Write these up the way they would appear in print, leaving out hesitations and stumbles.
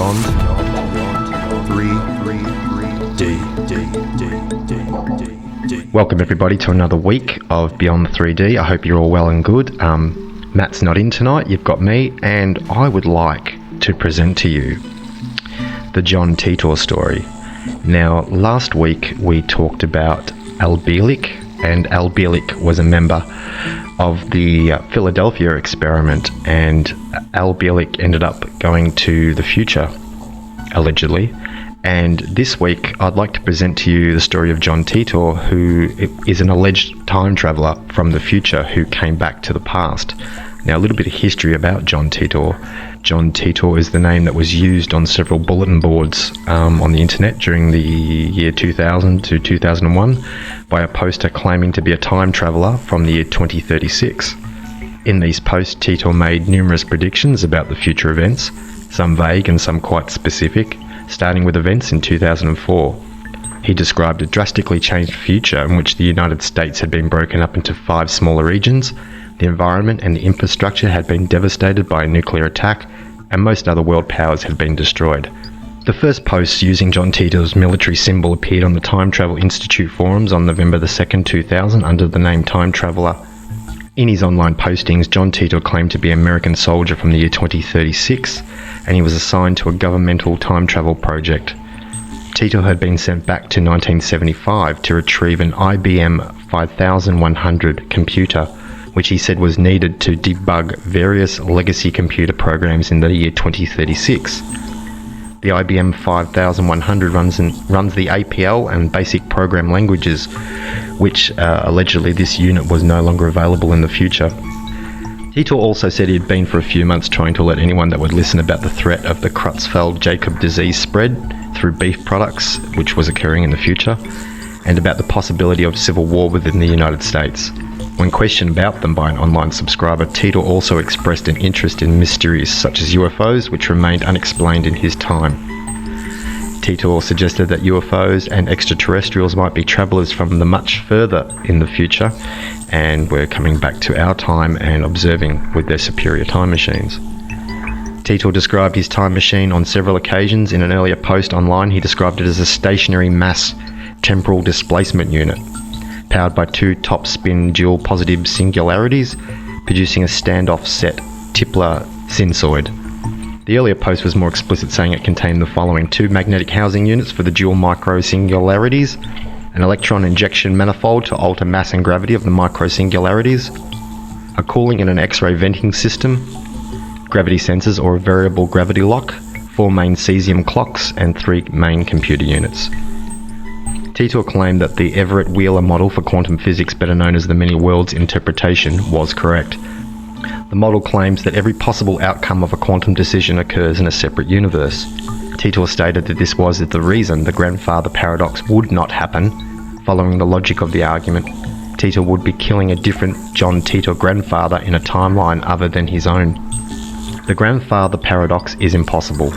Beyond 3D. Welcome everybody to another week of Beyond 3D. I hope you're all well and good. Matt's not in tonight, you've got me, and I would like to present to you the John Titor story. Now, last week we talked about Albilik, and Albilik was a member of the Philadelphia experiment, and Albilik ended up going to the future, allegedly. And this week I'd like to present to you the story of John Titor, who is an alleged time traveller from the future who came back to the past. Now, a little bit of history about John Titor. John Titor is the name that was used on several bulletin boards on the internet during the year 2000 to 2001 by a poster claiming to be a time traveller from the year 2036. In these posts, Titor made numerous predictions about the future events, some vague and some quite specific, starting with events in 2004. He described a drastically changed future in which the United States had been broken up into 5 smaller regions, the environment and the infrastructure had been devastated by a nuclear attack, and most other world powers had been destroyed. The first posts using John Titor's military symbol appeared on the Time Travel Institute forums on November 2nd, 2000 under the name Time Traveller. In his online postings, John Titor claimed to be an American soldier from the year 2036, and he was assigned to a governmental time travel project. Titor had been sent back to 1975 to retrieve an IBM 5100 computer, which he said was needed to debug various legacy computer programs in the year 2036. The IBM 5100 runs the APL and basic program languages, which allegedly this unit was no longer available in the future. Titor also said he'd been for a few months trying to let anyone that would listen about the threat of the Creutzfeldt-Jakob disease spread through beef products, which was occurring in the future, and about the possibility of civil war within the United States. When questioned about them by an online subscriber, Titor also expressed an interest in mysteries such as UFOs, which remained unexplained in his time. Titor suggested that UFOs and extraterrestrials might be travellers from the much further in the future, and were coming back to our time and observing with their superior time machines. Titor described his time machine on several occasions. In an earlier post online, he described it as a stationary mass temporal displacement unit, powered by 2 top-spin dual positive singularities, producing a standoff set Tipler sinusoid. The earlier post was more explicit, saying it contained the following: 2 magnetic housing units for the dual micro-singularities, an electron injection manifold to alter mass and gravity of the micro-singularities, a cooling and an X-ray venting system, gravity sensors or a variable gravity lock, 4 main cesium clocks, and 3 main computer units. Titor claimed that the Everett-Wheeler model for quantum physics, better known as the many worlds interpretation, was correct. The model claims that every possible outcome of a quantum decision occurs in a separate universe. Titor stated that this was the reason the grandfather paradox would not happen. Following the logic of the argument, Titor would be killing a different John Titor grandfather in a timeline other than his own. The grandfather paradox is impossible.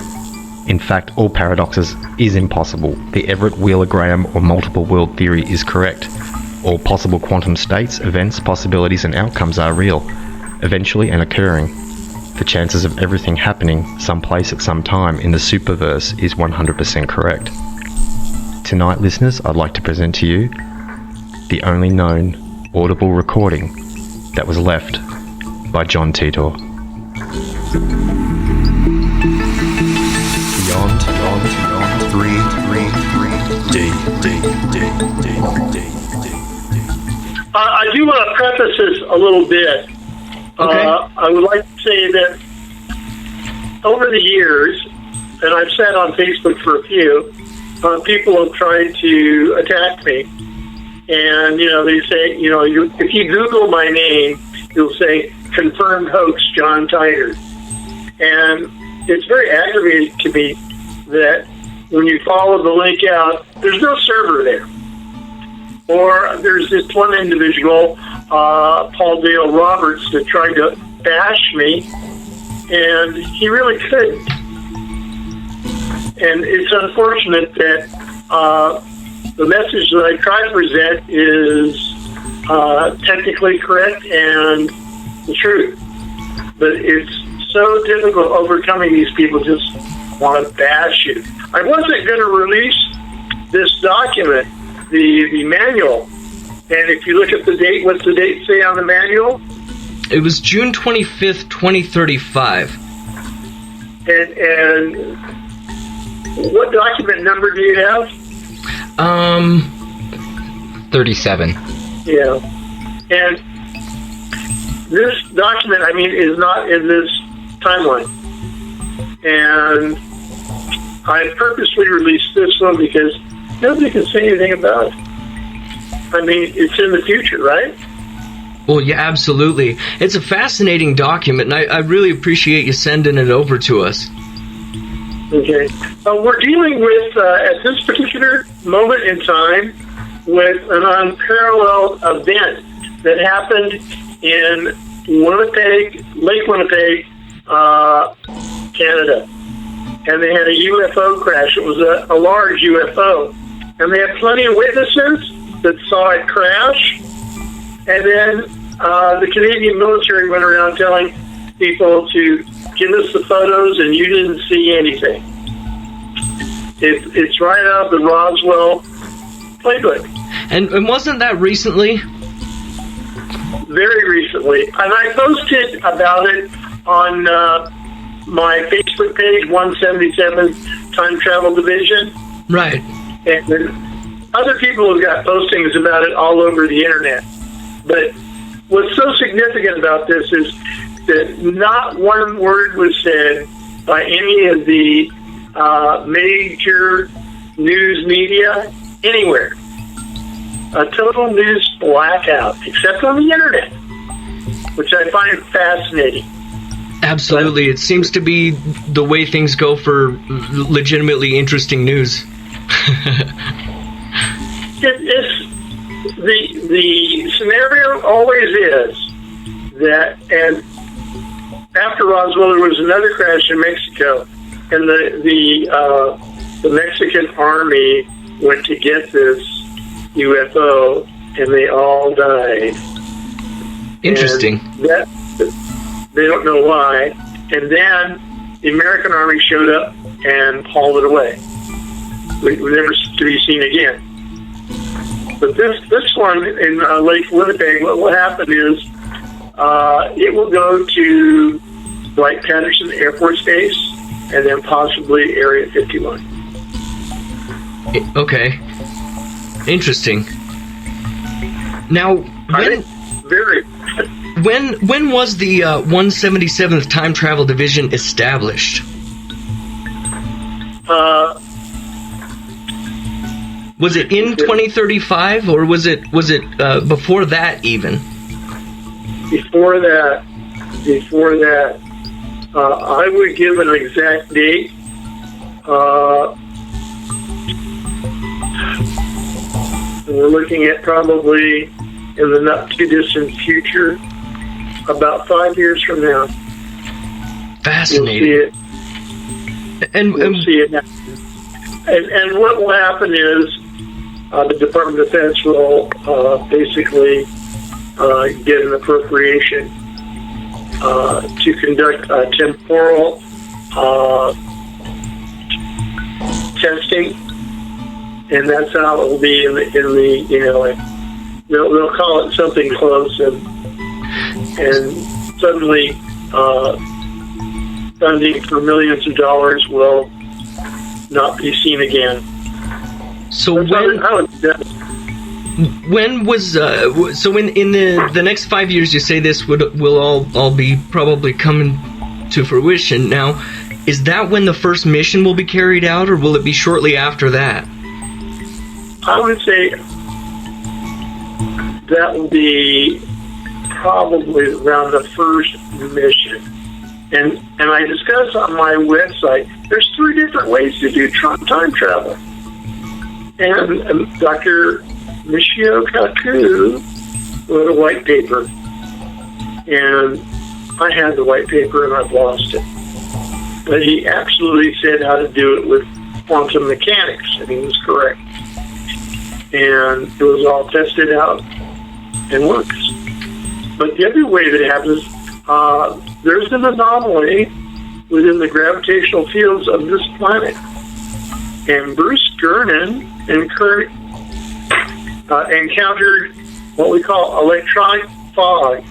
In fact, all paradoxes is impossible. The Everett-Wheeler-Graham or multiple world theory is correct. All possible quantum states, events, possibilities and outcomes are real, eventually and occurring. The chances of everything happening someplace at some time in the superverse is 100% correct. Tonight, listeners, I'd like to present to you the only known audible recording that was left by John Titor. Beyond 3D. I do want to preface this a little bit. Okay. I would like to say that over the years, and I've said on Facebook for a few, people have tried to attack me. And, they say, if you Google my name, you'll say, confirmed hoax John Titor. And it's very aggravating to me that when you follow the link out, there's no server there. Or there's this one individual, Paul Dale Roberts, that tried to bash me, and he really couldn't. And it's unfortunate that the message that I try to present is technically correct and the truth. But it's so difficult overcoming these people just want to bash you. I wasn't going to release this document, the manual. And if you look at the date, what's the date say on the manual? It was June 25th, 2035. And what document number do you have? 37. Yeah. And this document, I mean, is not in this timeline. And I purposely released this one because nobody can say anything about it. I mean, it's in the future, right? Well, yeah, absolutely. It's a fascinating document, and I really appreciate you sending it over to us. Okay. We're dealing with, at this particular moment in time, with an unparalleled event that happened in Winnipeg, Lake Winnipeg, Canada. And they had a UFO crash. It was a large UFO. And they had plenty of witnesses that saw it crash. And then the Canadian military went around telling people to give us the photos, and you didn't see anything. It's right out of the Roswell playbook. And wasn't that recently? Very recently. And I posted about it on my Facebook page, 177 Time Travel Division. Right. And then other people have got postings about it all over the internet. But what's so significant about this is that not one word was said by any of the major news media anywhere. A total news blackout, except on the internet, which I find fascinating. Absolutely. It seems to be the way things go for legitimately interesting news. The scenario always is that, and after Roswell, there was another crash in Mexico, and the Mexican army went to get this UFO, and they all died. Interesting. And they don't know why. And then the American army showed up and hauled it away. We never to be seen again. But this one in Lake Winnipeg, what will happen is it will go to Wright-Patterson Air Force Base and then possibly Area 51. Okay. Interesting. Now, when was the 177th Time Travel Division established? Was it in 2035, or was it before that even? Before that, I would give an exact date. We're looking at probably in the not too distant future, about 5 years from now. Fascinating. You'll see it. We'll see it now. And what will happen is the Department of Defense will basically get an appropriation to conduct temporal testing, and that's how it will be in the you know, they'll call it something close, and suddenly funding for millions of dollars will not be seen again. So when was so in the next 5 years, you say this will all be probably coming to fruition. Now, is that when the first mission will be carried out, or will it be shortly after that? I would say that will be probably around the first mission. And I discuss on my website, there's 3 different ways to do time travel. And Dr. Michio Kaku wrote a white paper. And I had the white paper and I've lost it. But he absolutely said how to do it with quantum mechanics, and he was correct. And it was all tested out and works. But the other way that happens, there's an anomaly within the gravitational fields of this planet. And Bruce Gernon encountered what we call electronic fog.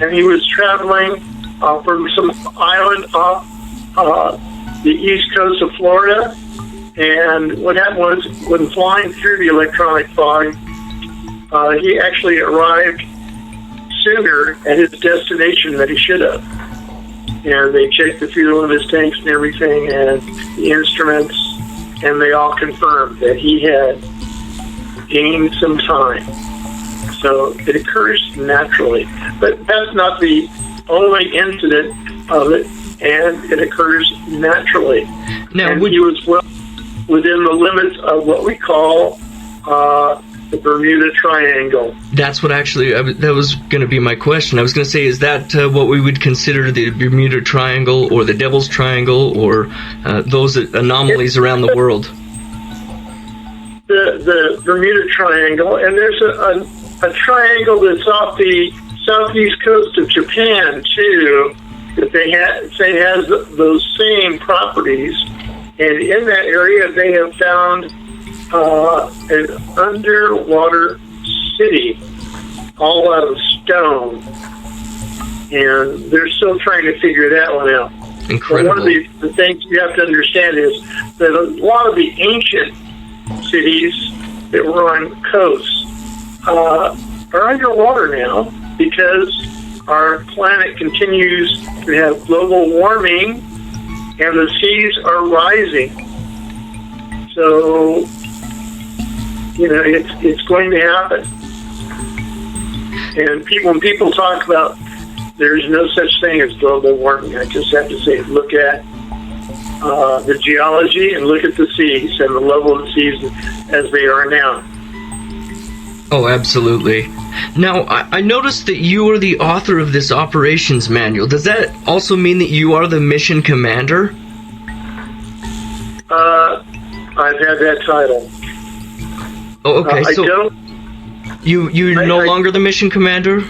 And he was traveling from some island off the east coast of Florida. And what happened was, when flying through the electronic fog, he actually arrived sooner at his destination than he should have. And they checked the fuel in his tanks and everything, and the instruments, and they all confirmed that he had gained some time. So it occurs naturally. But that's not the only incident of it, and it occurs naturally. Now, and he was well within the limits of what we call the Bermuda Triangle. That's what actually, that was going to be my question. I was going to say, is that what we would consider the Bermuda Triangle or the Devil's Triangle, or those anomalies around the world? The Bermuda Triangle, and there's a triangle that's off the southeast coast of Japan, too, that they say has those same properties. And in that area, they have found an underwater city, all out of stone. And they're still trying to figure that one out. Incredible. But one of the things you have to understand is that a lot of the ancient cities that were on coasts are underwater now, because our planet continues to have global warming and the seas are rising. So, it's going to happen. And when people talk about there's no such thing as global warming, I just have to say, look at the geology and look at the seas and the level of the seas as they are now. Oh, absolutely. Now, I noticed that you are the author of this operations manual. Does that also mean that you are the mission commander? I've had that title. Oh, okay. So I don't. You're no longer the mission commander?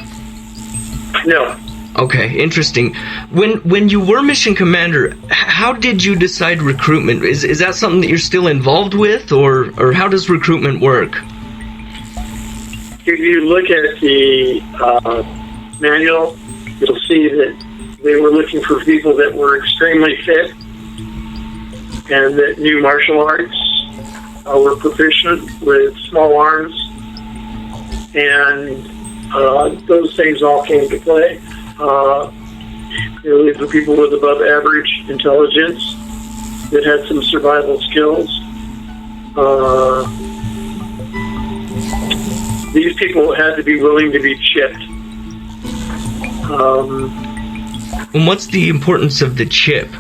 No. Okay, interesting. When you were mission commander, how did you decide recruitment? Is that something that you're still involved with, or how does recruitment work? If you look at the manual, you'll see that they were looking for people that were extremely fit and that knew martial arts, were proficient with small arms, and those things all came to play. These were people with above average intelligence that had some survival skills. These people had to be willing to be chipped. And what's the importance of the chip?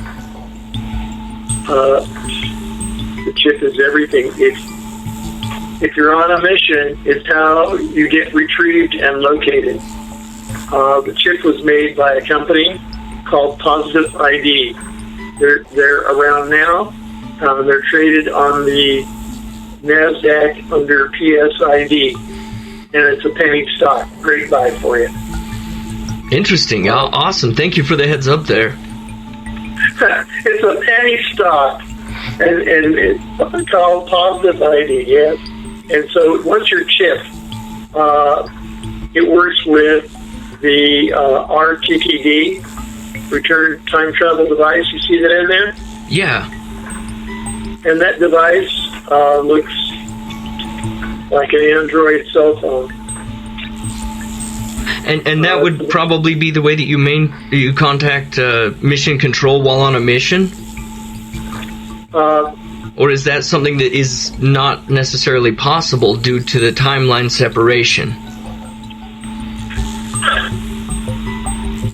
The chip is everything. If you're on a mission, it's how you get retrieved and located. The chip was made by a company called Positive ID. They're around now. They're traded on the NASDAQ under PSID, and it's a penny stock. Great buy for you. Interesting. Awesome. Thank you for the heads up there. It's a penny stock, and it's called Positive ID, yes. And so once you're chipped, it works with the RTTD, Return Time Travel Device. You see that in there? Yeah. And that device looks like an Android cell phone. And that would probably be the way that you contact mission control while on a mission? Or is that something that is not necessarily possible due to the timeline separation?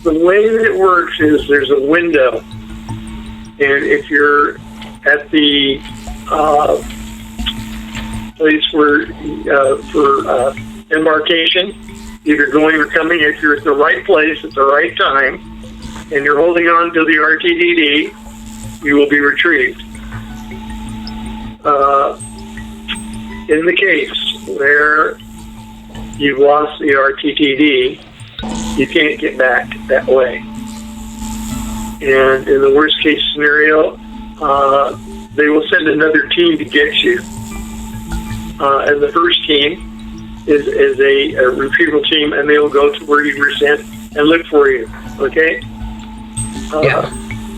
The way that it works is there's a window, and if you're at the place for embarkation, either going or coming, if you're at the right place at the right time, and you're holding on to the RTDD, you will be retrieved. In the case where you've lost the RTTD, you can't get back that way. And in the worst case scenario, they will send another team to get you. And the first team is a retrieval team, and they will go to where you were sent and look for you. Okay?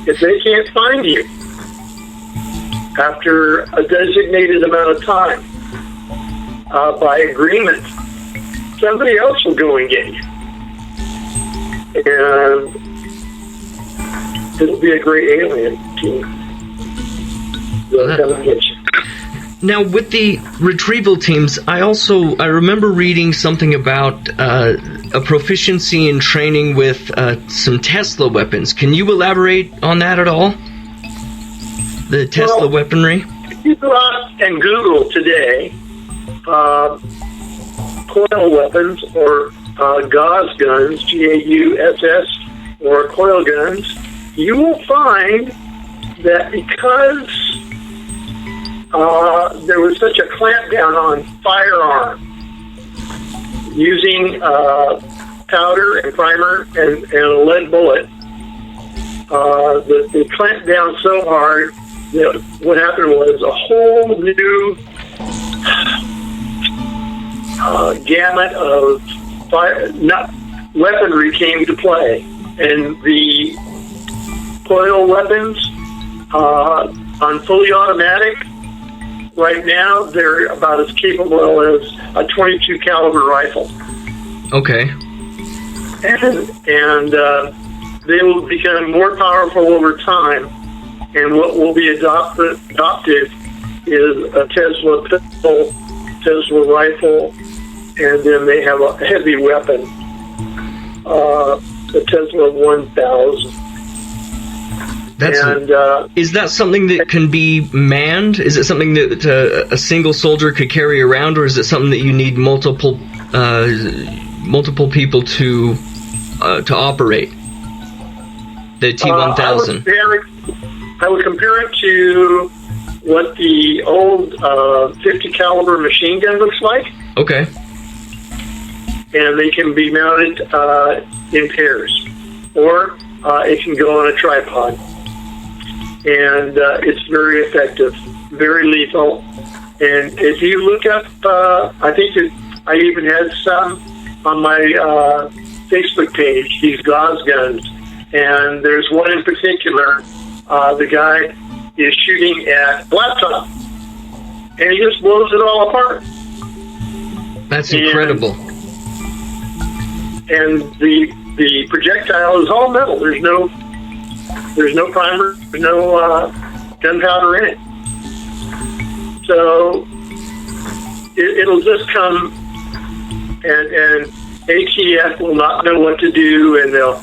If they can't find you after a designated amount of time, by agreement, somebody else will go and get you. And it'll be a great alien team. They'll come and get you. Now, with the retrieval teams, I remember reading something about a proficiency in training with some Tesla weapons. Can you elaborate on that at all? The Tesla weaponry? If you go out and Google today, coil weapons or Gauss guns, Gauss, or coil guns, you will find that because there was such a clampdown on firearm using powder and primer and a lead bullet, they clamped down so hard that what happened was a whole new gamut of weaponry came to play, and the coil weapons on fully automatic, right now they're about as capable as a .22 caliber rifle. Okay. And they will become more powerful over time. And what will be adopted is a Tesla pistol, Tesla rifle, and then they have a heavy weapon, the Tesla 1000. Is that something that can be manned? Is it something that a single soldier could carry around, or is it something that you need multiple people to operate? The T-1000. I would compare it to what the old 50 caliber machine gun looks like. Okay. And they can be mounted in pairs, or it can go on a tripod. And it's very effective, very lethal. And if you look up, I think I even had some on my Facebook page, these Gauss guns. And there's one in particular, the guy is shooting at laptop, and he just blows it all apart. That's incredible. And the projectile is all metal. There's no primer, there's no gunpowder in it. So it'll just come, and ATF will not know what to do, and they'll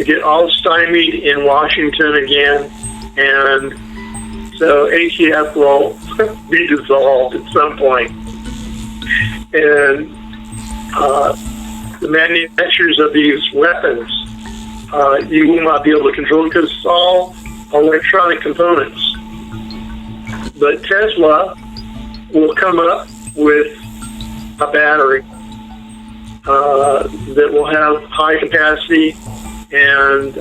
get all stymied in Washington again, and so ATF will be dissolved at some point. And the manufacturers of these weapons, you will not be able to control because it's all electronic components. But Tesla will come up with a battery that will have high capacity and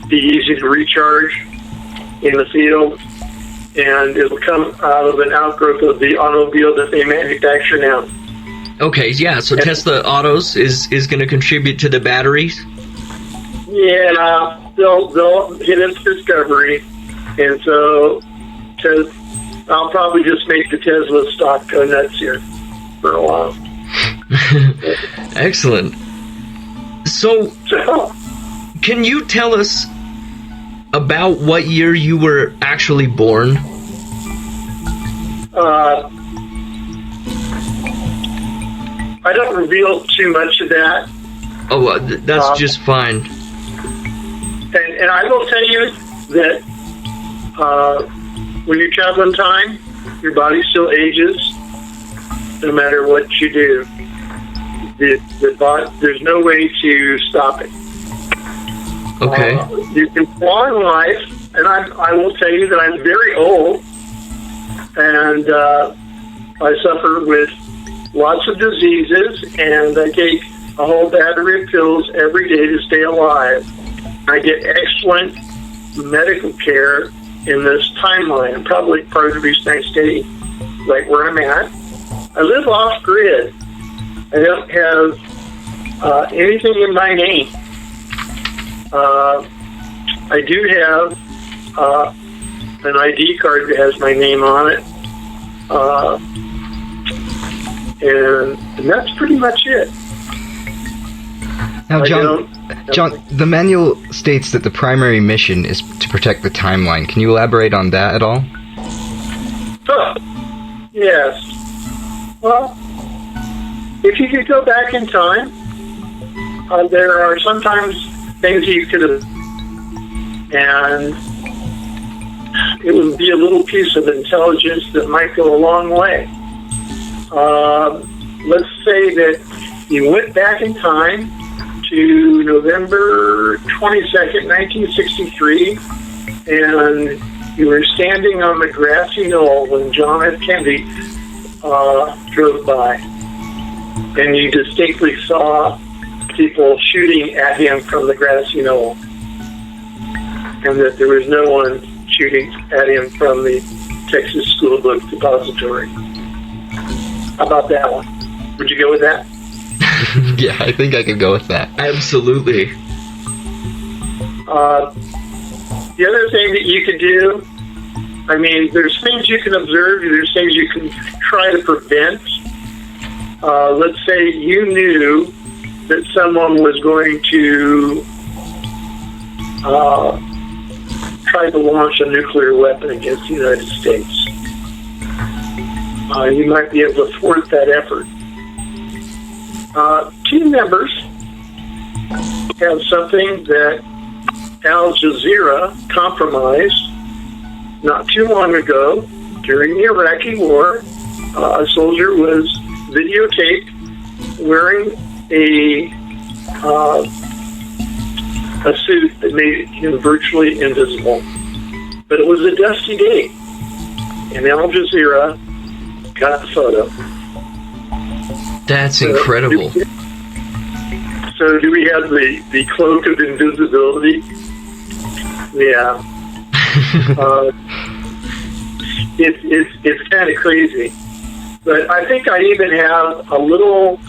be easy to recharge in the field, and it will come out of an outgrowth of the automobile that they manufacture now. Okay, yeah, so Tesla Autos is going to contribute to the batteries? Yeah, they'll hit its discovery, and so I'll probably just make the Tesla stock go nuts here for a while. Excellent. So, can you tell us about what year you were actually born? I don't reveal too much of that. Oh, that's just fine. And I will tell you that when you travel in time, your body still ages no matter what you do. There's no way to stop it. Okay. You can prolong life, and I will tell you that I'm very old, and I suffer with lots of diseases, and I take a whole battery of pills every day to stay alive. I get excellent medical care in this timeline. And probably part of the reason I stay right where I'm at. I live off grid. I don't have anything in my name. I do have an ID card that has my name on it. And that's pretty much it. Now, John, the manual states that the primary mission is to protect the timeline. Can you elaborate on that at all? Yes. Well, if you could go back in time, there are sometimes things you could have, and it would be a little piece of intelligence that might go a long way. Let's say that you went back in time to November 22nd, 1963, and you were standing on the grassy knoll when John F. Kennedy drove by, and you distinctly saw people shooting at him from the grassy knoll, and that there was no one shooting at him from the Texas School Book Depository. How about that one? Would you go with that? Yeah, I think I could go with that. Absolutely. The other thing that you could do, I mean, there's things you can observe, there's things you can try to prevent. Let's say you knew that someone was going to try to launch a nuclear weapon against the United States. You might be able to thwart that effort. Team members have something that Al Jazeera compromised not too long ago during the Iraqi War. A soldier was videotaped wearing a suit that made him virtually invisible. But it was a dusty day, and Al Jazeera got the photo. That's incredible. So do we have the Cloak of Invisibility? Yeah. It's kind of crazy. But I think I even have a little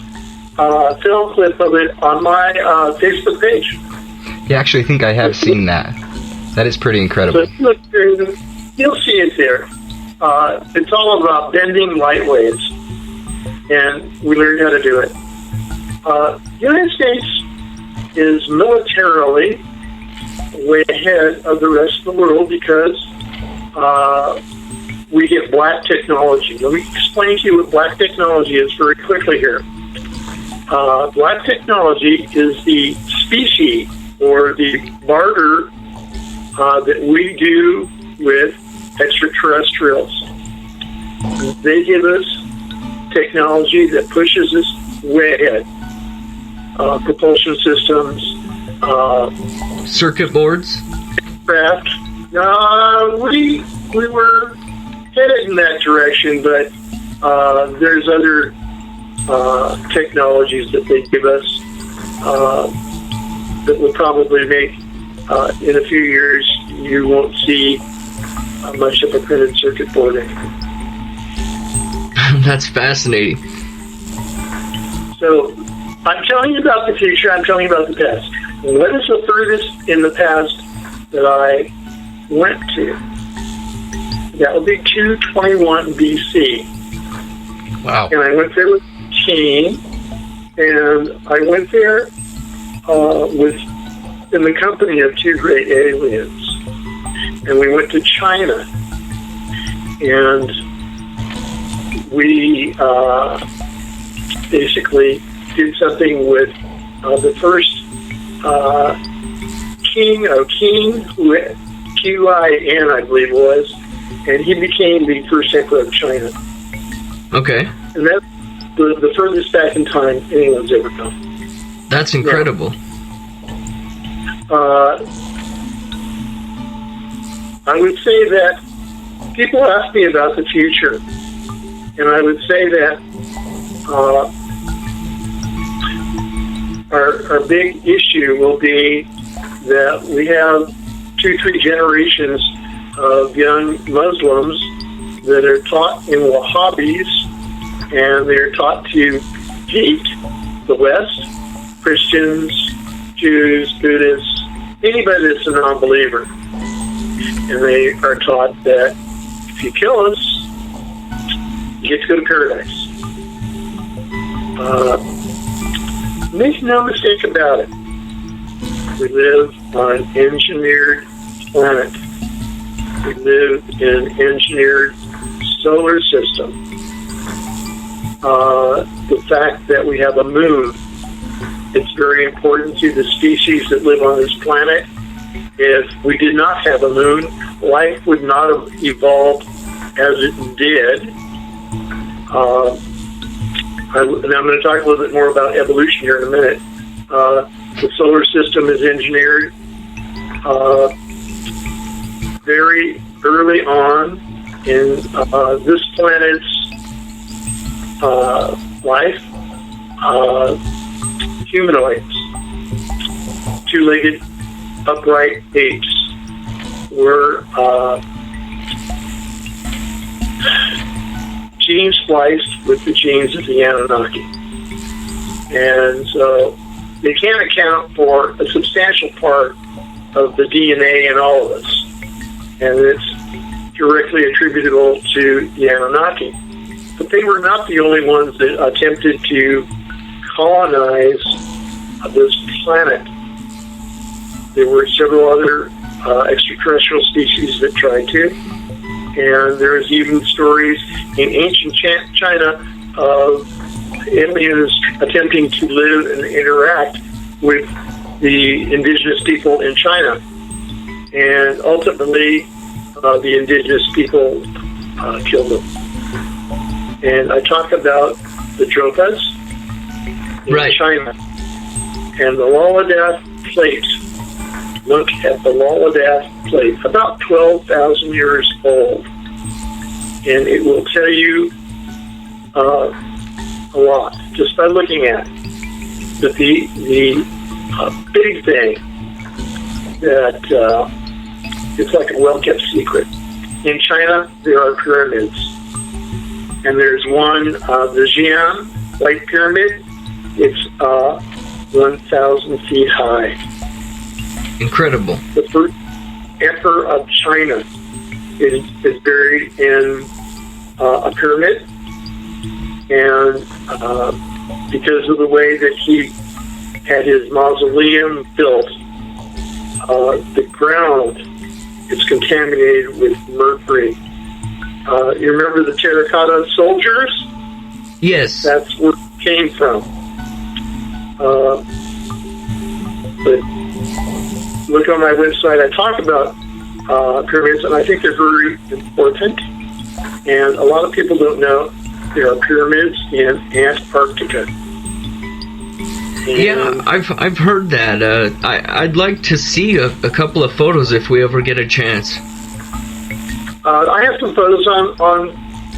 film clip of it on my Facebook page. Yeah, actually, I think I have seen that. That is pretty incredible. So look, you'll see it there. It's all about bending light waves, and we learned how to do it. The United States is militarily way ahead of the rest of the world because we get black technology. Let me explain to you what black technology is very quickly here. Black technology is the species or the barter that we do with extraterrestrials. They give us technology that pushes us way ahead. Propulsion systems, circuit boards, craft. We were headed in that direction, but there's other technologies that they give us that will probably make in a few years you won't see much of a printed circuit board anymore. That's fascinating. So I'm telling you about the future, I'm telling you about the past. And what is the furthest in the past that I went to? That would be 221 BC. Wow. And I went there with a team, and I went there in the company of two great aliens. And we went to China, and we basically did something with the first king of Qin, Qin, I believe it was, and he became the first emperor of China. Okay. And that's the furthest back in time anyone's ever come. That's incredible. I would say that people ask me about the future, and I would say that our big issue will be that we have 2-3 generations of young Muslims that are taught in Wahhabis, and they're taught to hate the West, Christians, Jews, Buddhists, anybody that's a non-believer. And they are taught that if you kill us, you get to go to paradise. Make no mistake about it. We live on an engineered planet. We live in an engineered solar system. The fact that we have a moon, it's very important to the species that live on this planet. If we did not have a moon, life would not have evolved as it did. And I'm going to talk a little bit more about evolution here in a minute. The solar system is engineered very early on in this planet's life. Humanoids, two-legged, upright apes were gene spliced with the genes of the Anunnaki. And so they can't account for a substantial part of the DNA in all of us. And it's directly attributable to the Anunnaki. But they were not the only ones that attempted to colonize this planet. There were several other extraterrestrial species that tried to. And there's even stories in ancient China of aliens attempting to live and interact with the indigenous people in China. And ultimately, the indigenous people killed them. And I talk about the Dropas in China. And the Loladath plate, look at the Loladath plate, about 12,000 years old. And it will tell you a lot, just by looking at it. But the big thing that it's like a well-kept secret. In China, there are pyramids. And there's one, the Xi'an White Pyramid. It's 1,000 feet high. Incredible. The first emperor of China is buried in a pyramid. And because of the way that he had his mausoleum built, the ground is contaminated with mercury. You remember the terracotta soldiers? Yes. That's where it came from. But look on my website, I talk about pyramids, and I think they're very important. And a lot of people don't know there are pyramids in Antarctica. Yeah, I've heard that. I'd like to see a couple of photos if we ever get a chance. I have some photos on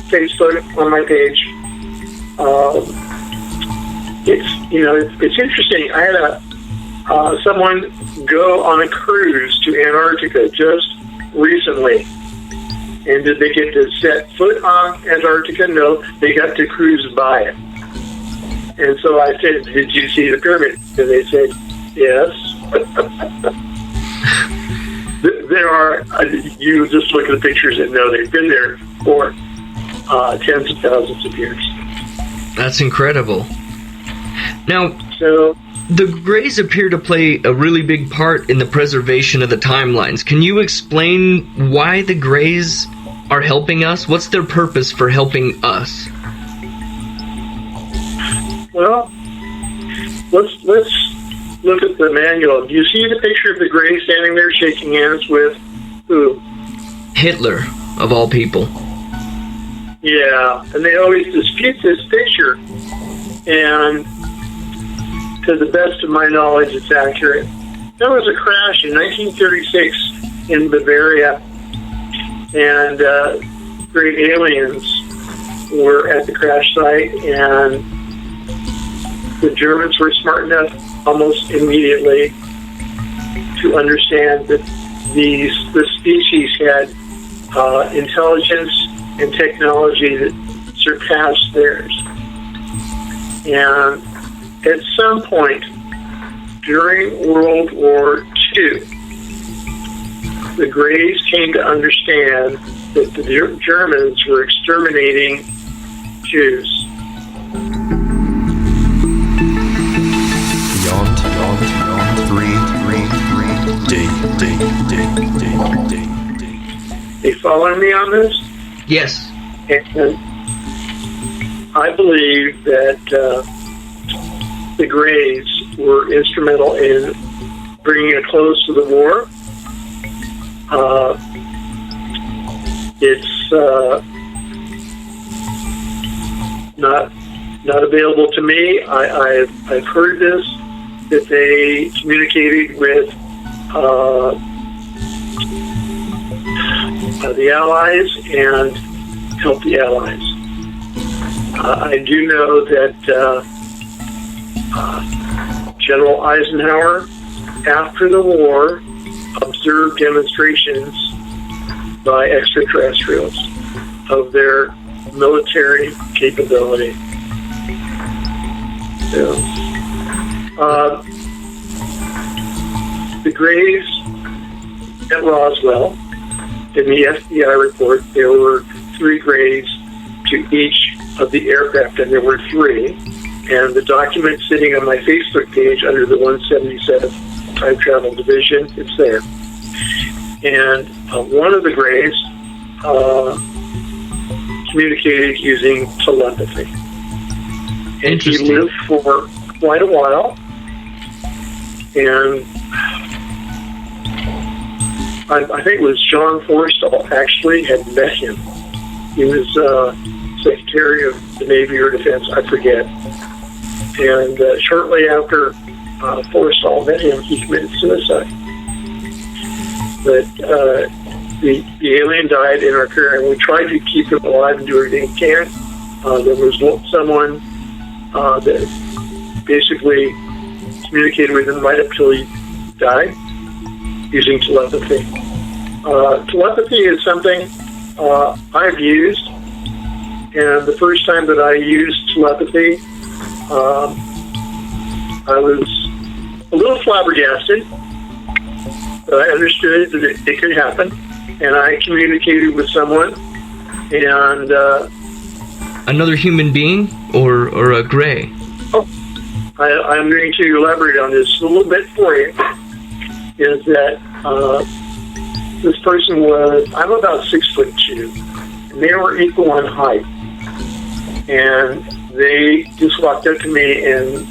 Facebook on my page. It's interesting. I had someone go on a cruise to Antarctica just recently. And did they get to set foot on Antarctica? No, they got to cruise by it. And so I said, "Did you see the pyramid?" And they said, "Yes." There are, you just look at the pictures and know they've been there for tens of thousands of years. That's incredible. Now, so the Greys appear to play a really big part in the preservation of the timelines. Can you explain why the Greys are helping us? What's their purpose for helping us? Well, let's look at the manual. Do you see the picture of the Grey standing there shaking hands with who? Hitler, of all people. Yeah, and they always dispute this picture. And to the best of my knowledge, it's accurate. There was a crash in 1936 in Bavaria, and great aliens were at the crash site, and the Germans were smart enough almost immediately to understand that the species had intelligence and technology that surpassed theirs. And at some point during World War II, the Greys came to understand that the Germans were exterminating Jews. Beyond 3D. They following me on this? Yes. And I believe that the Greys were instrumental in bringing a close to the war. It's not available to me. I've heard this, that they communicated with the Allies and helped the Allies. I do know that General Eisenhower, after the war, observed demonstrations by extraterrestrials of their military capability. So, the Greys at Roswell, in the FBI report, there were 3 Greys to each of the aircraft, and there were 3. And the document sitting on my Facebook page under the 177 Time Travel Division, it's there. And one of the Greys communicated using telepathy. And he lived for quite a while. And I think it was John Forrestal actually had met him. He was Secretary of the Navy or Defense, I forget. And shortly after Forrestal met him, he committed suicide. But the alien died in our care, and we tried to keep him alive and do everything we can. There was someone that basically communicated with him right up till he died using telepathy. Telepathy is something I've used, and the first time that I used telepathy, I was a little flabbergasted, but I understood that it could happen, and I communicated with someone, and another human being or a Grey? Oh, I'm going to elaborate on this a little bit for you. Is that this person was, I'm about 6'2", and they were equal in height, and they just walked up to me and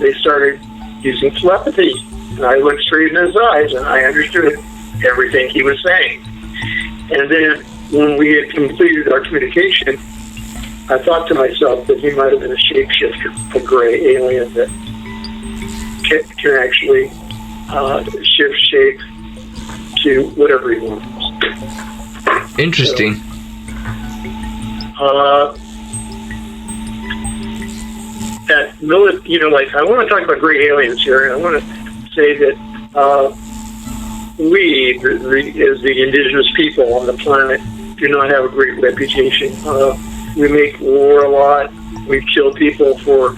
they started using telepathy, and I looked straight in his eyes and I understood everything he was saying. And then when we had completed our communication, I thought to myself that he might have been a shapeshifter, a Grey alien that can actually shift shape to whatever he wants. Interesting. So, like, I want to talk about Grey aliens here, and I want to say that we, as the indigenous people on the planet, do not have a great reputation. We make war a lot. We kill people for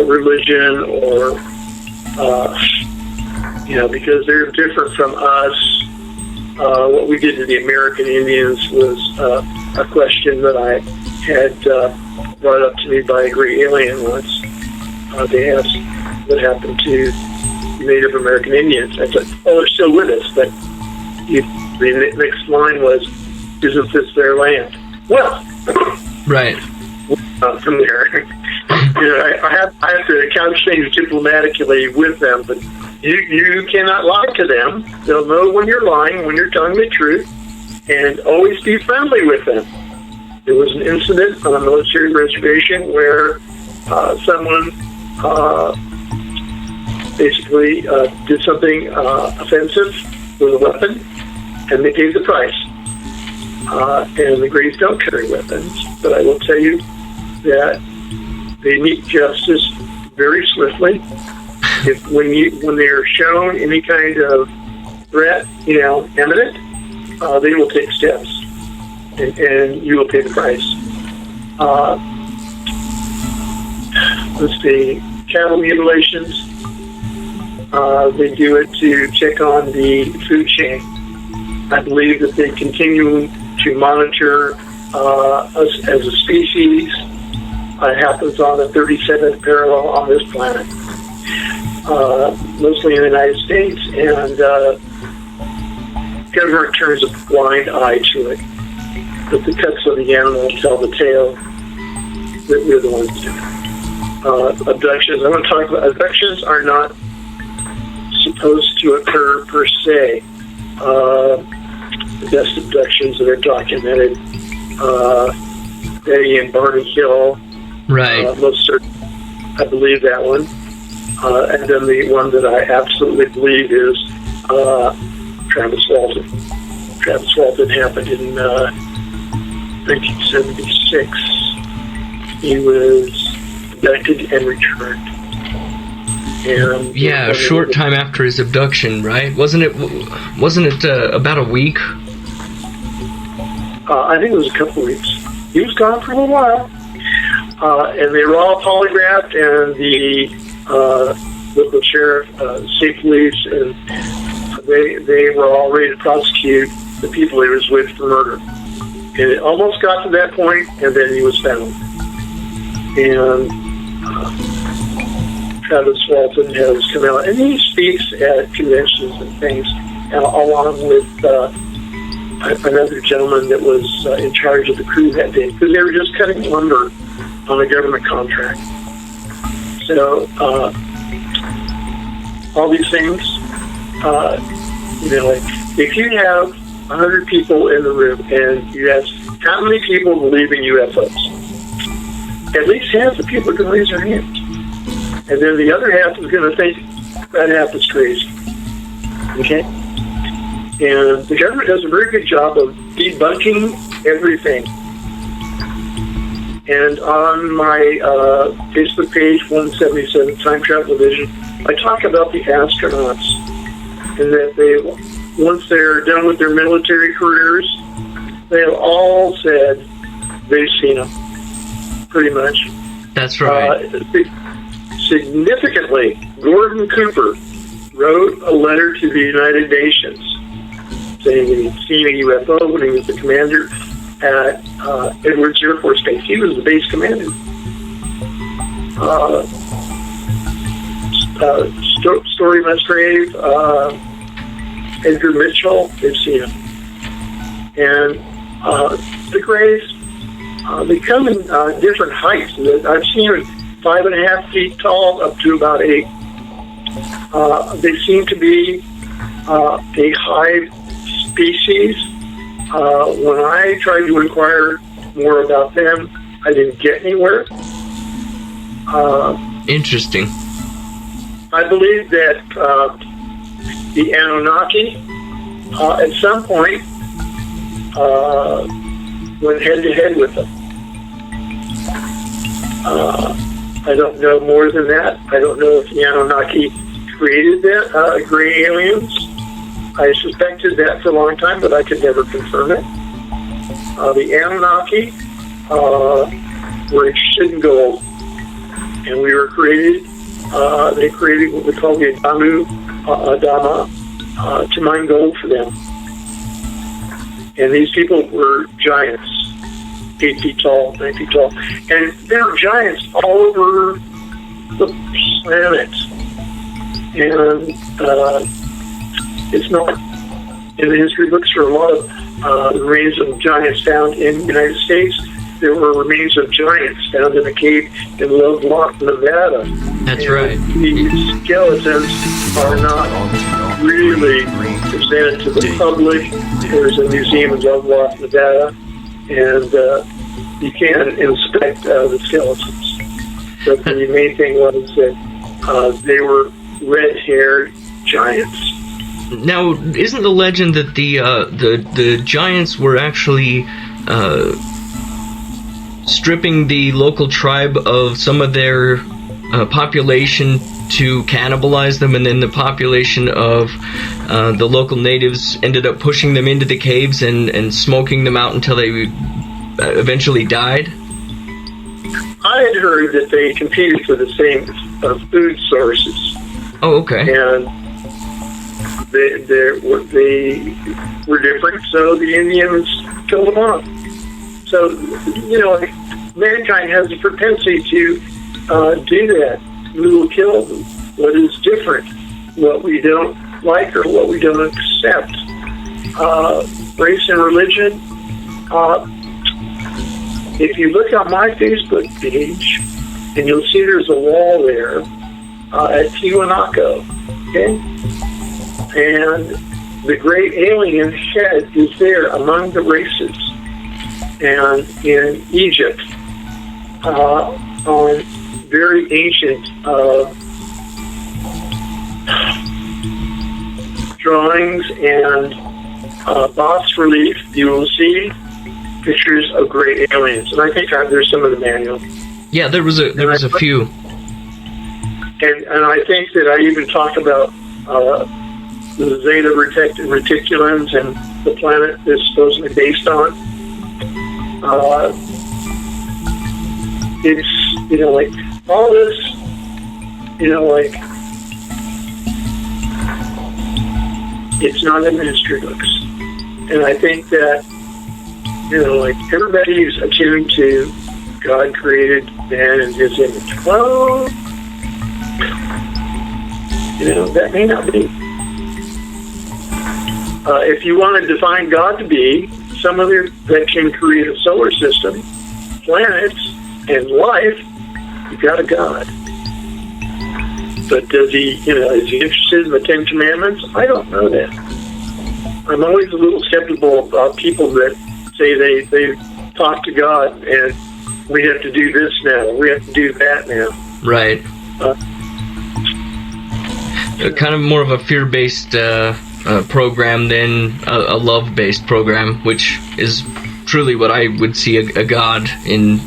religion or, because they're different from us. What we did to the American Indians was a question that I had brought up to me by a Grey alien once. They asked what happened to Native American Indians. I said, they're still with us, but the next line was, isn't this their land? Well, right. From there, I have to couch things diplomatically with them, but you cannot lie to them. They'll know when you're lying, when you're telling the truth, and always be friendly with them. There was an incident on a military reservation where someone basically did something offensive with a weapon, and they paid the price. And the Greys don't carry weapons, but I will tell you that they meet justice very swiftly. When they are shown any kind of threat, imminent, they will take steps, and you will pay the price. Let's see, cattle mutilations. They do it to check on the food chain. I believe that they continue to monitor us as a species. It happens on the 37th parallel on this planet, mostly in the United States, and government turns a blind eye to it. But the cuts of the animal tell the tale that we're the ones doing it. Abductions. I want to talk about abductions. Are not supposed to occur per se. The best abductions that are documented, Betty and Barney Hill. Right. Most certain, I believe that one. And then the one that I absolutely believe is Travis Walton. Travis Walton happened in 1976. He was abducted and returned. And yeah, a short time after his abduction, right? Wasn't it about a week? I think it was a couple of weeks. He was gone for a little while. And they were all polygraphed, and the local sheriff, state police, and they were all ready to prosecute the people he was with for murder. And it almost got to that point, and then he was found. And Travis Walton has come out, and he speaks at conventions and things, along with another gentleman that was in charge of the crew that day, because they were just cutting lumber on a government contract. So, all these things, if you have 100 people in the room and you ask how many people believe in UFOs, at least half the people are going to raise their hands. And then the other half is going to think that half is crazy. Okay? And the government does a very good job of debunking everything. And on my Facebook page, 177 Time Travel Division, I talk about the astronauts, and that once they're done with their military careers, they have all said they've seen them, pretty much. That's right. Significantly, Gordon Cooper wrote a letter to the United Nations saying that he'd seen a UFO when he was the commander at Edwards Air Force Base. He was the base commander. Story Musgrave, Edgar Mitchell, they've seen him. And the Grays, they come in different heights. I've seen them 5.5 feet tall up to about 8. They seem to be a hive species. When I tried to inquire more about them, I didn't get anywhere. Interesting. I believe that the Anunnaki, at some point, went head-to-head with them. I don't know more than that. I don't know if the Anunnaki created that, gray aliens. I suspected that for a long time, but I could never confirm it. The Anunnaki were interested in gold, and we were created. They created what we call the Adama to mine gold for them. And these people were giants, 8 feet tall, 9 feet tall, and there were giants all over the planet. And it's not in the history books for a lot of remains of giants found in the United States. There were remains of giants found in a cave in Lovelock, Nevada. That's right. These skeletons are not really presented to the public. There's a museum in Lovelock, Nevada, and you can inspect the skeletons. But the main thing was that they were red-haired giants. Now, isn't the legend that the giants were actually stripping the local tribe of some of their population to cannibalize them, and then the population of the local natives ended up pushing them into the caves and smoking them out until they eventually died? I had heard that they competed for the same food sources. Oh, okay. And they were different, so the Indians killed them off. So, like, mankind has a propensity to do that. We will kill what is different, what we don't like or what we don't accept. Race and religion. If you look on my Facebook page, and you'll see there's a wall there at Tiwanaku, okay? And the great alien head is there among the races. And in Egypt, on very ancient drawings and bas relief, you will see pictures of great aliens. And I think there's some of the manual. Yeah, there was a few. And I think that I even talked about the Zeta Reticulans and the planet is supposedly based on. It's, like, all this, like, it's not as mystery looks. And I think that, like, everybody's attuned to God created man in his image. Well, that may not be. If you want to define God to be somebody that can create a solar system, planets, and life, you've got a God. But does he, is he interested in the Ten Commandments? I don't know that. I'm always a little skeptical about people that say they talk to God and we have to do this now, we have to do that now. Right. Kind of more of a fear-based program than a love-based program, which is truly what I would see a God in,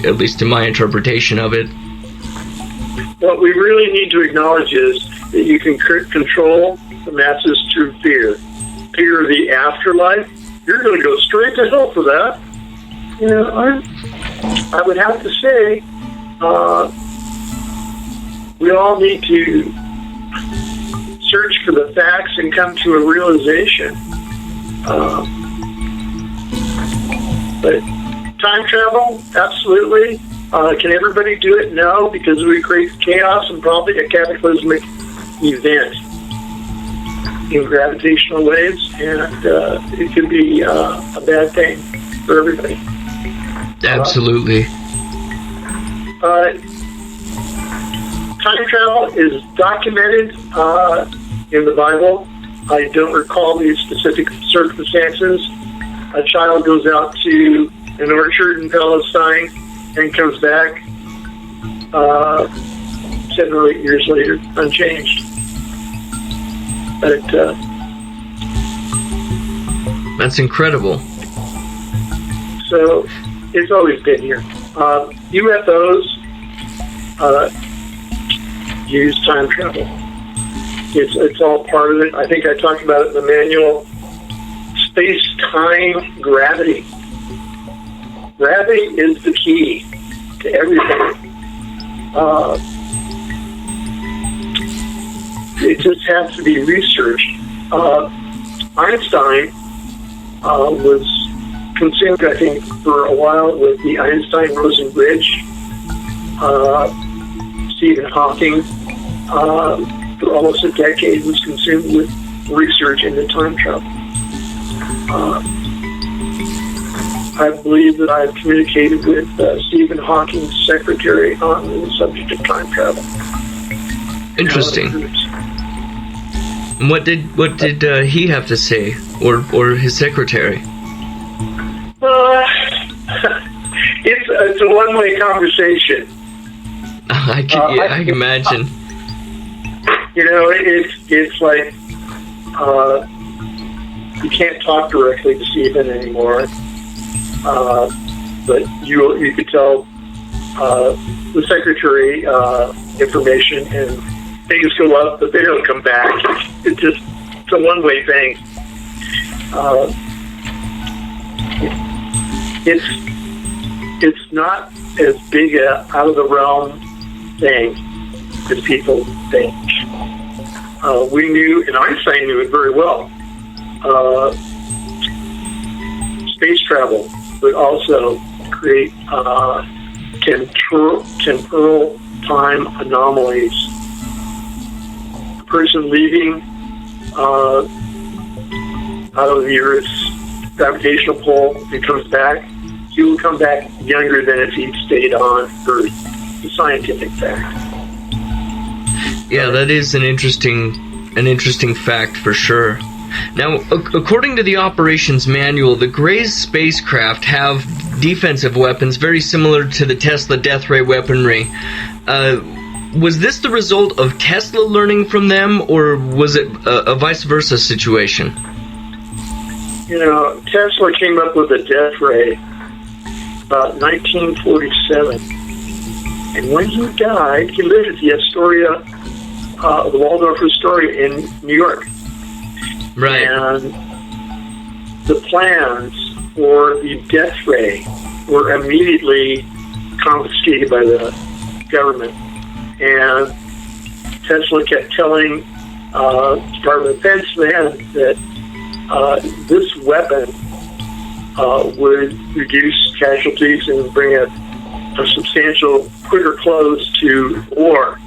at least in my interpretation of it. What we really need to acknowledge is that you can control the masses through fear. Fear of the afterlife. You're going to go straight to hell for that. I would have to say, we all need to search for the facts and come to a realization. But time travel, absolutely. Can everybody do it? No, because we create chaos and probably a cataclysmic event in gravitational waves, and it can be a bad thing for everybody. Absolutely. Time travel is documented in the Bible. I don't recall the specific circumstances. A child goes out to an orchard in Palestine and comes back 7 or 8 years later, unchanged. But that's incredible. So it's always been here. UFOs use time travel. It's all part of it. I think I talked about it in the manual. Space-time gravity. Gravity is the key to everything. It just has to be researched. Einstein was consumed, I think, for a while with the Einstein-Rosen bridge. Stephen Hawking, for almost a decade, was consumed with research into time travel. I believe that I've communicated with Stephen Hawking's secretary on the subject of time travel. Interesting. And what did he have to say, or his secretary? It's a one-way conversation. I can imagine. It's like you can't talk directly to Stephen anymore. But you could tell the secretary information, and things go up, but they don't come back. It's a one-way thing. It's not as big a out of the realm thing as people think. We knew, and Einstein knew it very well. Space travel would also create temporal time anomalies. A person leaving out of the Earth's gravitational pull, if he comes back, he will come back younger than if he'd stayed on Earth. It's a scientific fact. Yeah, that is an interesting fact for sure. Now, according to the operations manual, the Gray's spacecraft have defensive weapons very similar to the Tesla death ray weaponry. Was this the result of Tesla learning from them, or was it a vice versa situation? You know, Tesla came up with a death ray about 1947. And when he died, he lived at the Astoria, the Waldorf Astoria in New York. Right. And the plans for the death ray were immediately confiscated by the government. And Tesla kept telling Department of Defense then that this weapon would reduce casualties and bring a substantial quicker close to war.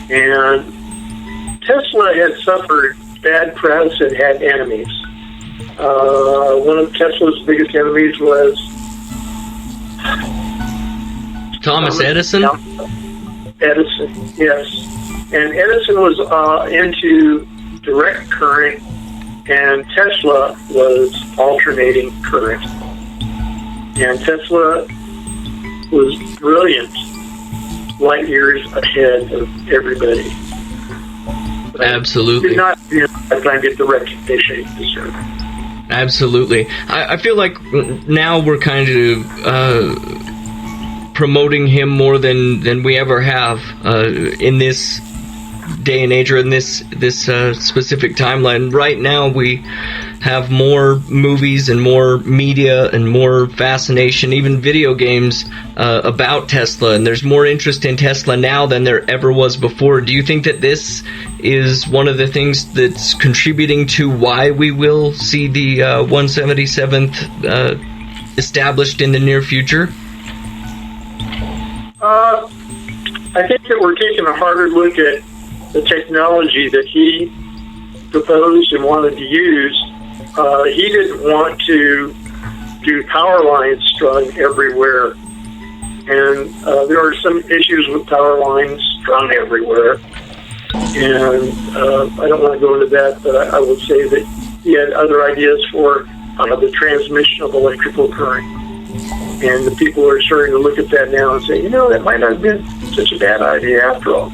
And Tesla had suffered bad press and had enemies. One of Tesla's biggest enemies was Thomas Edison? Edison, yes. And Edison was into direct current, and Tesla was alternating current. And Tesla was brilliant, light years ahead of everybody. But absolutely. Did not try and get the recognition he deserved. Absolutely. I feel like now we're kind of promoting him more than we ever have in this day and age, or in this specific timeline. Right now we have more movies and more media and more fascination, even video games about Tesla, and there's more interest in Tesla now than there ever was before. Do you think that this is one of the things that's contributing to why we will see the 177th established in the near future? I think that we're taking a harder look at the technology that he proposed and wanted to use. He didn't want to do power lines strung everywhere. And there are some issues with power lines strung everywhere. And I don't want to go into that, but I will say that he had other ideas for the transmission of electrical current. And the people are starting to look at that now and say, that might not have been such a bad idea after all.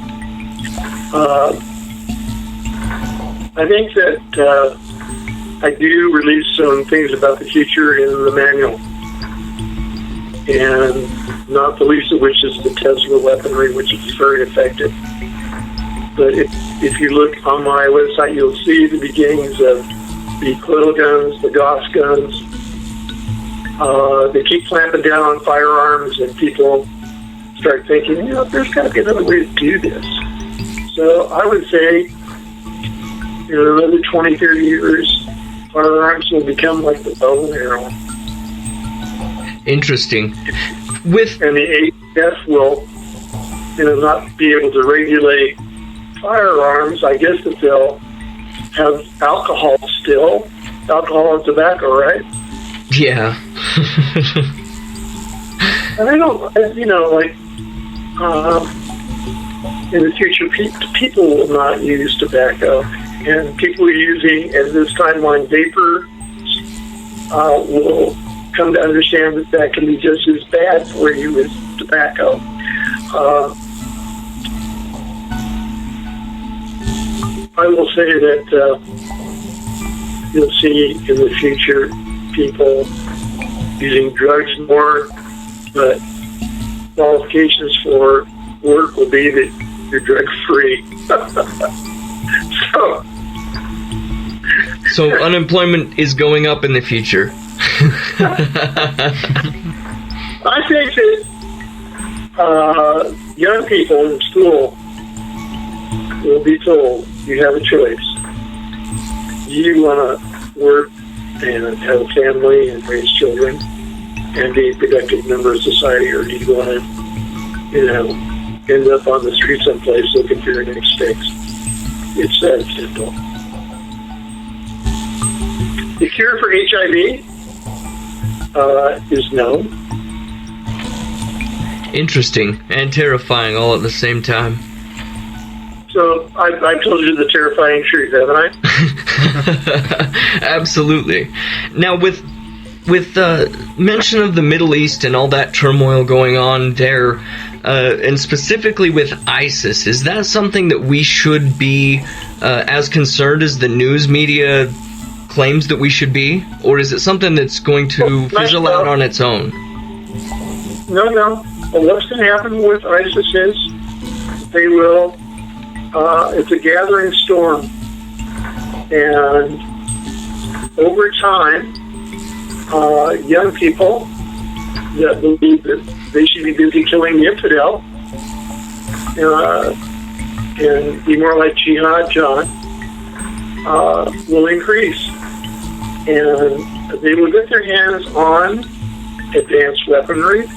I think that I do release some things about the future in the manual, and not the least of which is the Tesla weaponry, which is very effective. But if you look on my website, you'll see the beginnings of the coil guns, the Gauss guns. They keep clamping down on firearms, and people start thinking, there's got to be another way to do this. So I would say, in another 20, 30 years, firearms will become like the bow and arrow. Interesting. And the ATF will, not be able to regulate firearms. I guess that they'll have alcohol still, alcohol and tobacco, right? Yeah. And I don't, in the future, people will not use tobacco. And people using, at this timeline, vapor will come to understand that can be just as bad for you as tobacco. I will say that you'll see in the future people using drugs more, but qualifications for work will be that you're drug free. So unemployment is going up in the future. I think that young people in school will be told, you have a choice. Do you want to work and have a family and raise children and be a productive member of society, or do you want to, end up on the street someplace looking for your next fix? It's that simple. The cure for HIV is known. Interesting and terrifying all at the same time. So I've told you the terrifying truth, haven't I? Absolutely. Now, with mention of the Middle East and all that turmoil going on there, and specifically with ISIS, is that something that we should be as concerned as the news media claims that we should be? Or is it something that's going to fizzle out on its own? No. Well, what's going to happen with ISIS is they will, it's a gathering storm. And over time, young people that believe that they should be busy killing the infidel and be more like Jihad John will increase. And they will get their hands on advanced weaponry.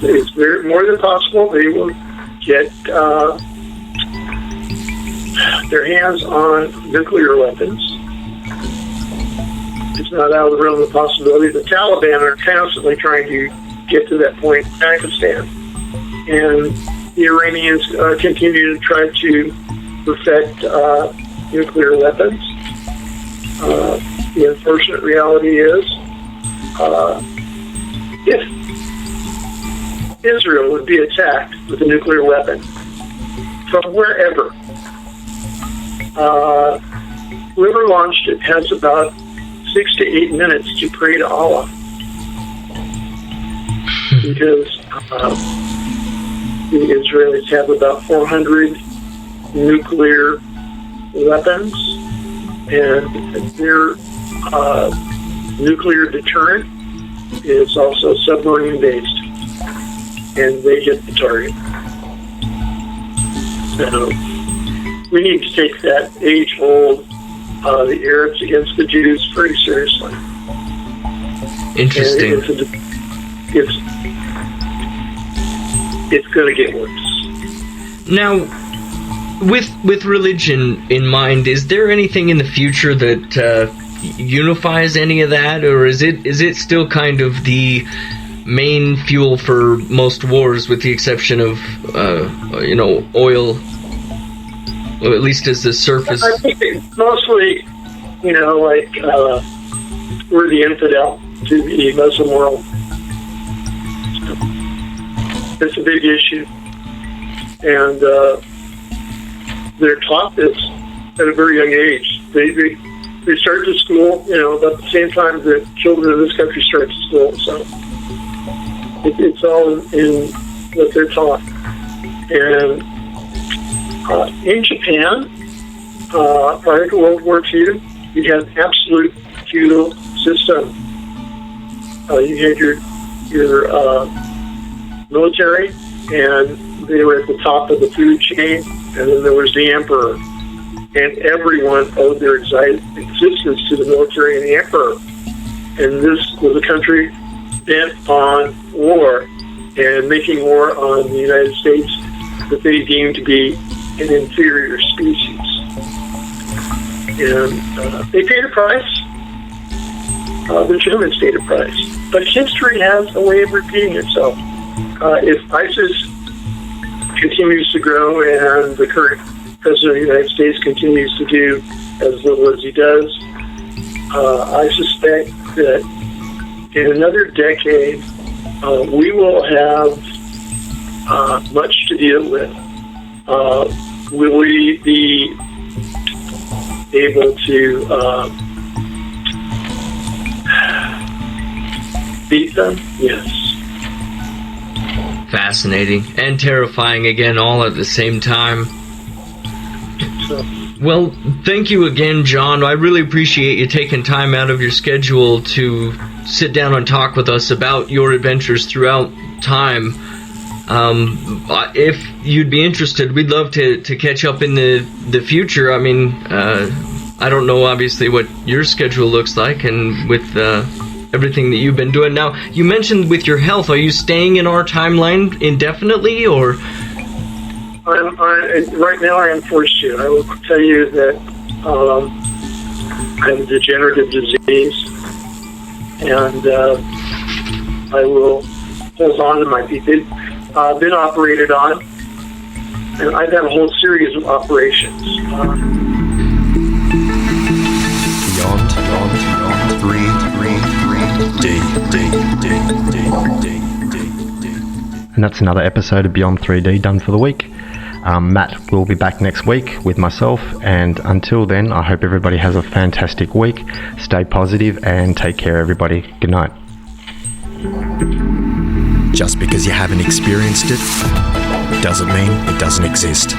It's more than possible they will get their hands on nuclear weapons. It's not out of the realm of possibility. The Taliban are constantly trying to get to that point in Pakistan. And the Iranians continue to try to perfect nuclear weapons. The unfortunate reality is, if Israel would be attacked with a nuclear weapon from wherever, whoever launched it has about 6 to 8 minutes to pray to Allah, because the Israelis have about 400 nuclear weapons, and their nuclear deterrent is also submarine-based, and they hit the target. So we need to take that age-old, the Arabs against the Jews, pretty seriously. Interesting. It's going to get worse. Now, with religion in mind, is there anything in the future that unifies any of that, or is it still kind of the main fuel for most wars, with the exception of oil, or at least as the surface? I think it's mostly, we're the infidel to the Muslim world. It's a big issue, and they're taught this at a very young age. They start to school, about the same time that children in this country start to school. So it's all in what they're taught. And in Japan, prior to World War II, you had an absolute feudal system. You had your military, and they were at the top of the food chain, and then there was the emperor. And everyone owed their existence to the military and the emperor. And this was a country bent on war and making war on the United States that they deemed to be an inferior species. And they paid a price. The Germans paid a price. But history has a way of repeating itself. If ISIS continues to grow and the current President of the United States continues to do as little as he does, I suspect that in another decade, we will have much to deal with. Will we be able to beat them? Yes. fascinating and terrifying again, all at the same time. So, Well, thank you again, John. I really appreciate you taking time out of your schedule to sit down and talk with us about your adventures throughout time. If you'd be interested, we'd love to catch up in the future. I mean, I don't know, obviously, what your schedule looks like and with everything that you've been doing. Now, you mentioned with your health, are you staying in our timeline indefinitely, or... right now I am forced to. I will tell you that I have a degenerative disease, and I will hold on to my feet. Been operated on, and I've had a whole series of operations. Beyond 3D. And that's another episode of Beyond 3D done for the week. Matt will be back next week with myself, and until then, I hope everybody has a fantastic week. Stay positive and take care, everybody. Good night. Just because you haven't experienced it doesn't mean it doesn't exist.